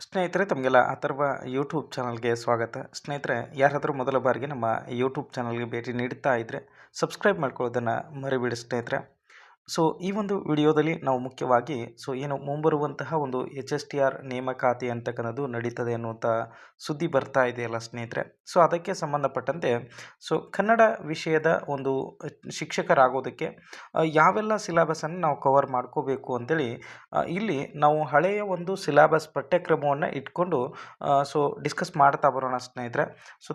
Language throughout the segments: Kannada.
ಸ್ನೇಹಿತರೆ ತಮಗೆಲ್ಲ ಅಥರ್ವ ಯೂಟ್ಯೂಬ್ ಚಾನಲ್ಗೆ ಸ್ವಾಗತ. ಸ್ನೇಹಿತರೆ ಯಾರಾದರೂ ಮೊದಲ ಬಾರಿಗೆ ನಮ್ಮ ಯೂಟ್ಯೂಬ್ ಚಾನಲ್ಗೆ ಭೇಟಿ ನೀಡ್ತಾ ಇದ್ದರೆ ಸಬ್ಸ್ಕ್ರೈಬ್ ಮಾಡ್ಕೊಳ್ಳೋದನ್ನು ಮರಿಬೇಡಿ ಸ್ನೇಹಿತರೆ. ಸೊ ಈ ಒಂದು ವಿಡಿಯೋದಲ್ಲಿ ನಾವು ಮುಖ್ಯವಾಗಿ ಏನು ಮುಂಬರುವಂತಹ ಒಂದು HSTR ನೇಮಕಾತಿ ಅಂತಕ್ಕಂಥದ್ದು ನಡೀತದೆ ಅನ್ನುವಂಥ ಸುದ್ದಿ ಬರ್ತಾ ಇದೆಯಲ್ಲ ಸ್ನೇಹಿತರೆ. ಸೊ ಅದಕ್ಕೆ ಸಂಬಂಧಪಟ್ಟಂತೆ ಕನ್ನಡ ವಿಷಯದ ಒಂದು ಶಿಕ್ಷಕರಾಗೋದಕ್ಕೆ ಯಾವೆಲ್ಲ ಸಿಲೆಬಸನ್ನು ನಾವು ಕವರ್ ಮಾಡ್ಕೋಬೇಕು ಅಂತೇಳಿ ಇಲ್ಲಿ ನಾವು ಹಳೆಯ ಒಂದು ಸಿಲೆಬಸ್ ಪಠ್ಯಕ್ರಮವನ್ನು ಇಟ್ಕೊಂಡು ಡಿಸ್ಕಸ್ ಮಾಡ್ತಾ ಬರೋಣ ಸ್ನೇಹಿತರೆ.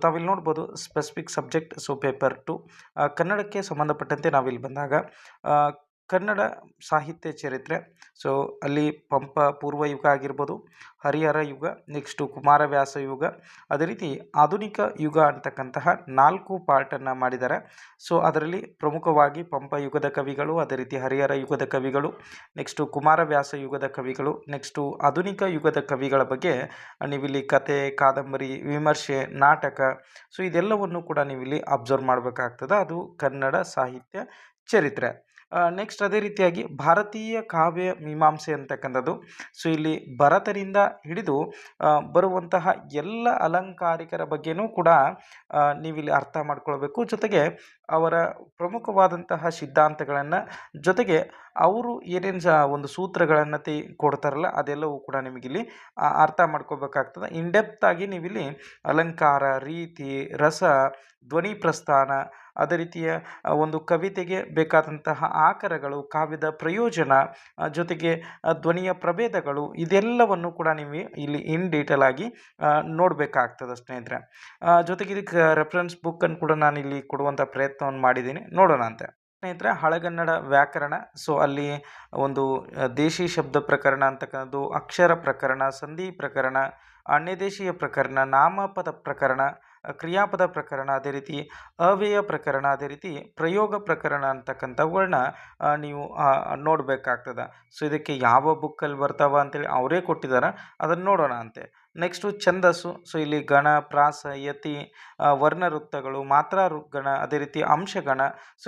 ತಾವಿಲ್ಲಿ ನೋಡ್ಬೋದು ಸ್ಪೆಸಿಫಿಕ್ ಸಬ್ಜೆಕ್ಟ್ ಪೇಪರ್ 2 ಕನ್ನಡಕ್ಕೆ ಸಂಬಂಧಪಟ್ಟಂತೆ ನಾವಿಲ್ಲಿ ಬಂದಾಗ ಕನ್ನಡ ಸಾಹಿತ್ಯ ಚರಿತ್ರೆ. ಅಲ್ಲಿ ಪಂಪ ಪೂರ್ವ ಯುಗ ಆಗಿರ್ಬೋದು, ಹರಿಹರ ಯುಗ, ನೆಕ್ಸ್ಟು ಕುಮಾರವ್ಯಾಸ ಯುಗ, ಅದೇ ರೀತಿ ಆಧುನಿಕ ಯುಗ ಅಂತಕ್ಕಂತಹ 4 ಪಾರ್ಟನ್ನು ಮಾಡಿದ್ದಾರೆ. ಅದರಲ್ಲಿ ಪ್ರಮುಖವಾಗಿ ಪಂಪ ಯುಗದ ಕವಿಗಳು, ಅದೇ ರೀತಿ ಹರಿಹರ ಯುಗದ ಕವಿಗಳು, ನೆಕ್ಸ್ಟು ಕುಮಾರವ್ಯಾಸ ಯುಗದ ಕವಿಗಳು, ನೆಕ್ಸ್ಟು ಆಧುನಿಕ ಯುಗದ ಕವಿಗಳ ಬಗ್ಗೆ ನೀವಿಲ್ಲಿ ಕತೆ, ಕಾದಂಬರಿ, ವಿಮರ್ಶೆ, ನಾಟಕ ಇದೆಲ್ಲವನ್ನು ಕೂಡ ನೀವಿಲ್ಲಿ ಅಬ್ಸರ್ವ್ ಮಾಡಬೇಕಾಗ್ತದೆ. ಅದು ಕನ್ನಡ ಸಾಹಿತ್ಯ ಚರಿತ್ರೆ. ನೆಕ್ಸ್ಟ್ ಅದೇ ರೀತಿಯಾಗಿ ಭಾರತೀಯ ಕಾವ್ಯ ಮೀಮಾಂಸೆ ಅಂತಕ್ಕಂಥದ್ದು. ಇಲ್ಲಿ ಭರತರಿಂದ ಹಿಡಿದು ಬರುವಂತಹ ಎಲ್ಲ ಅಲಂಕಾರಿಕರ ಬಗ್ಗೆನೂ ಕೂಡ ನೀವಿಲ್ಲಿ ಅರ್ಥ ಮಾಡ್ಕೊಳ್ಬೇಕು. ಜೊತೆಗೆ ಅವರ ಪ್ರಮುಖವಾದಂತಹ ಸಿದ್ಧಾಂತಗಳನ್ನು, ಜೊತೆಗೆ ಅವರು ಏನೇನು ಒಂದು ಸೂತ್ರಗಳನ್ನು ಕೊಡ್ತಾರಲ್ಲ ಅದೆಲ್ಲವೂ ಕೂಡ ನಿಮಗಿಲ್ಲಿ ಅರ್ಥ ಮಾಡ್ಕೋಬೇಕಾಗ್ತದೆ. ಇನ್ಡೆಪ್ತ್ ಆಗಿ ನೀವಿಲ್ಲಿ ಅಲಂಕಾರ, ರೀತಿ, ರಸ, ಧ್ವನಿ ಪ್ರಸ್ಥಾನ, ಅದೇ ರೀತಿಯ ಒಂದು ಕವಿತೆಗೆ ಬೇಕಾದಂತಹ ಆಕರಗಳು, ಕಾವ್ಯದ ಪ್ರಯೋಜನ, ಜೊತೆಗೆ ಧ್ವನಿಯ ಪ್ರಭೇದಗಳು, ಇದೆಲ್ಲವನ್ನು ಕೂಡ ನೀವು ಇಲ್ಲಿ ಇನ್ ಡೀಟೇಲ್ ಆಗಿ ನೋಡಬೇಕಾಗ್ತದೆ ಸ್ನೇಹಿತರೆ. ಜೊತೆಗೆ ಇದಕ್ಕೆ ರೆಫರೆನ್ಸ್ ಬುಕ್ಕನ್ನು ಕೂಡ ನಾನು ಇಲ್ಲಿ ಕೊಡುವಂಥ ಪ್ರಯತ್ನವನ್ನು ಮಾಡಿದ್ದೀನಿ, ನೋಡೋಣ ಅಂತೆ ಸ್ನೇಹಿತರೆ. ಹಳೆಗನ್ನಡ ವ್ಯಾಕರಣ, ಅಲ್ಲಿ ಒಂದು ದೇಶಿ ಶಬ್ದ ಪ್ರಕರಣ ಅಂತಕ್ಕಂಥದ್ದು, ಅಕ್ಷರ ಪ್ರಕರಣ, ಸಂಧಿ ಪ್ರಕರಣ, ಅನ್ಯದೇಶೀಯ ಪ್ರಕರಣ, ನಾಮಪದ ಪ್ರಕರಣ, ಕ್ರಿಯಾಪದ ಪ್ರಕರಣ, ಅದೇ ರೀತಿ ಅವ್ಯಯ ಪ್ರಕರಣ, ಅದೇ ರೀತಿ ಪ್ರಯೋಗ ಪ್ರಕರಣ ಅಂತಕ್ಕಂಥವುಗಳನ್ನ ನೀವು ನೋಡಬೇಕಾಗ್ತದೆ. ಇದಕ್ಕೆ ಯಾವ ಬುಕ್ಕಲ್ಲಿ ಬರ್ತಾವ ಅಂತೇಳಿ ಅವರೇ ಕೊಟ್ಟಿದ್ದಾರೆ, ಅದನ್ನು ನೋಡೋಣ ಅಂತೆ. ನೆಕ್ಸ್ಟು ಛಂದಸ್ಸು. ಇಲ್ಲಿ ಗಣ, ಪ್ರಾಸ, ಯತಿ, ವರ್ಣವೃತ್ತಗಳು, ಮಾತ್ರಾಗಣ, ಅದೇ ರೀತಿ ಅಂಶಗಣ.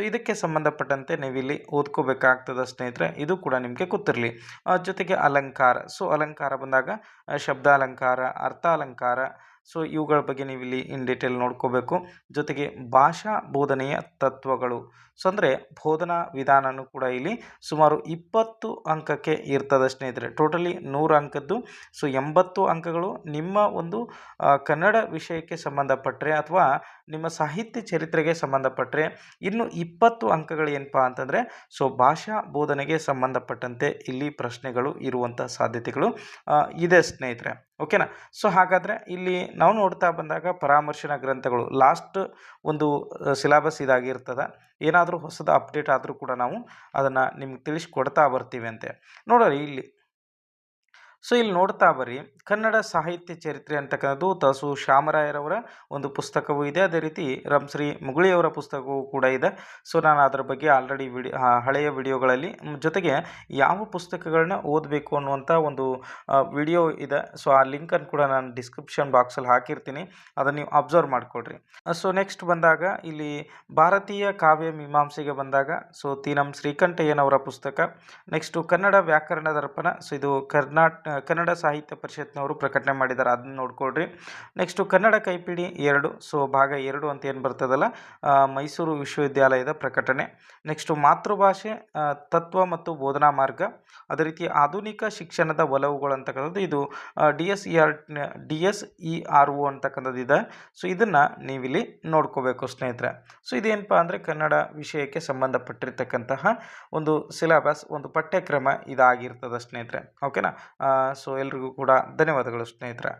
ಇದಕ್ಕೆ ಸಂಬಂಧಪಟ್ಟಂತೆ ನೀವಿಲ್ಲಿ ಓದ್ಕೋಬೇಕಾಗ್ತದೆ ಸ್ನೇಹಿತರೆ. ಇದು ಕೂಡ ನಿಮಗೆ ಗೊತ್ತಿರಲಿ. ಜೊತೆಗೆ ಅಲಂಕಾರ. ಅಲಂಕಾರ ಬಂದಾಗ ಶಬ್ದಾಲಂಕಾರ, ಅರ್ಥಾಲಂಕಾರ, ಇವುಗಳ ಬಗ್ಗೆ ನೀವಿಲ್ಲಿ ಇನ್ ಡೀಟೇಲ್ ನೋಡ್ಕೋಬೇಕು. ಜೊತೆಗೆ ಭಾಷಾ ಬೋಧನೆಯ ತತ್ವಗಳು. ಅಂದರೆ ಬೋಧನಾ ವಿಧಾನನೂ ಕೂಡ ಇಲ್ಲಿ ಸುಮಾರು 20 ಅಂಕಕ್ಕೆ ಇರ್ತದೆ ಸ್ನೇಹಿತರೆ. ಟೋಟಲಿ 100 ಅಂಕದ್ದು. 80 ಅಂಕಗಳು ನಿಮ್ಮ ಒಂದು ಕನ್ನಡ ವಿಷಯಕ್ಕೆ ಸಂಬಂಧಪಟ್ಟರೆ ಅಥವಾ ನಿಮ್ಮ ಸಾಹಿತ್ಯ ಚರಿತ್ರೆಗೆ ಸಂಬಂಧಪಟ್ಟರೆ, ಇನ್ನು 20 ಅಂಕಗಳು ಏನಪ್ಪ ಅಂತಂದರೆ ಭಾಷಾ ಬೋಧನೆಗೆ ಸಂಬಂಧಪಟ್ಟಂತೆ ಇಲ್ಲಿ ಪ್ರಶ್ನೆಗಳು ಇರುವಂಥ ಸಾಧ್ಯತೆಗಳು ಇದೆ ಸ್ನೇಹಿತರೆ. ಓಕೆನಾ. ಹಾಗಾದರೆ ಇಲ್ಲಿ ನಾವು ನೋಡ್ತಾ ಬಂದಾಗ ಪರಾಮರ್ಶನ ಗ್ರಂಥಗಳು ಲಾಸ್ಟ್ ಒಂದು ಸಿಲೆಬಸ್ ಇದಾಗಿರ್ತದೆ. ಏನಾದರೂ ಹೊಸದ ಅಪ್ಡೇಟ್ ಆದರೂ ಕೂಡ ನಾವು ಅದನ್ನು ನಿಮ್ಗೆ ತಿಳಿಸ್ಕೊಡ್ತಾ ಬರ್ತೀವಿ ಅಂತೆ. ನೋಡೋರಿ ಇಲ್ಲಿ ಇಲ್ಲಿ ನೋಡ್ತಾ ಬರ್ರಿ, ಕನ್ನಡ ಸಾಹಿತ್ಯ ಚರಿತ್ರೆ ಅಂತಕ್ಕಂಥದ್ದು ತಸು ಶ್ಯಾಮರಾಯರವರ ಒಂದು ಪುಸ್ತಕವೂ ಇದೆ, ಅದೇ ರೀತಿ ರಂಶ್ರೀ ಮುಗುಳಿಯವರ ಪುಸ್ತಕವೂ ಕೂಡ ಇದೆ. ನಾನು ಅದರ ಬಗ್ಗೆ ಆಲ್ರೆಡಿ ಹಳೆಯ ವಿಡಿಯೋಗಳಲ್ಲಿ, ಜೊತೆಗೆ ಯಾವ ಪುಸ್ತಕಗಳನ್ನ ಓದಬೇಕು ಅನ್ನುವಂಥ ಒಂದು ವಿಡಿಯೋ ಇದೆ. ಆ ಲಿಂಕನ್ನು ಕೂಡ ನಾನು ಡಿಸ್ಕ್ರಿಪ್ಷನ್ ಬಾಕ್ಸಲ್ಲಿ ಹಾಕಿರ್ತೀನಿ, ಅದನ್ನು ನೀವು ಅಬ್ಸರ್ವ್ ಮಾಡಿಕೊಡ್ರಿ. ನೆಕ್ಸ್ಟ್ ಬಂದಾಗ ಇಲ್ಲಿ ಭಾರತೀಯ ಕಾವ್ಯ ಮೀಮಾಂಸೆಗೆ ಬಂದಾಗ ತೀನಂ ಶ್ರೀಕಂಠಯ್ಯನವರ ಪುಸ್ತಕ. ನೆಕ್ಸ್ಟು ಕನ್ನಡ ವ್ಯಾಕರಣ ದರ್ಪಣ. ಇದು ಕನ್ನಡ ಸಾಹಿತ್ಯ ಪರಿಷತ್ನವರು ಪ್ರಕಟಣೆ ಮಾಡಿದ್ದಾರೆ, ಅದನ್ನ ನೋಡ್ಕೊಳ್ರಿ. ನೆಕ್ಸ್ಟು ಕನ್ನಡ ಕೈಪಿಡಿ 2, ಭಾಗ 2 ಅಂತ ಏನು ಬರ್ತದಲ್ಲ, ಮೈಸೂರು ವಿಶ್ವವಿದ್ಯಾಲಯದ ಪ್ರಕಟಣೆ. ನೆಕ್ಸ್ಟು ಮಾತೃಭಾಷೆ ತತ್ವ ಮತ್ತು ಬೋಧನಾ ಮಾರ್ಗ, ಅದೇ ರೀತಿ ಆಧುನಿಕ ಶಿಕ್ಷಣದ ಒಲವುಗಳು ಅಂತಕ್ಕಂಥದ್ದು, ಇದು DSERO ಅಂತಕ್ಕಂಥದ್ದು ಇದೆ. ಇದನ್ನು ನೀವಿಲ್ಲಿ ನೋಡ್ಕೋಬೇಕು ಸ್ನೇಹಿತರೆ. ಇದೇನಪ್ಪ ಅಂದರೆ ಕನ್ನಡ ವಿಷಯಕ್ಕೆ ಸಂಬಂಧಪಟ್ಟಿರ್ತಕ್ಕಂತಹ ಒಂದು ಸಿಲೆಬಸ್, ಒಂದು ಪಠ್ಯಕ್ರಮ ಇದಾಗಿರ್ತದೆ ಸ್ನೇಹಿತರೆ. ಓಕೆನಾ. ಎಲ್ರಿಗೂ ಕೂಡ ಧನ್ಯವಾದಗಳು ಸ್ನೇಹಿತರೆ.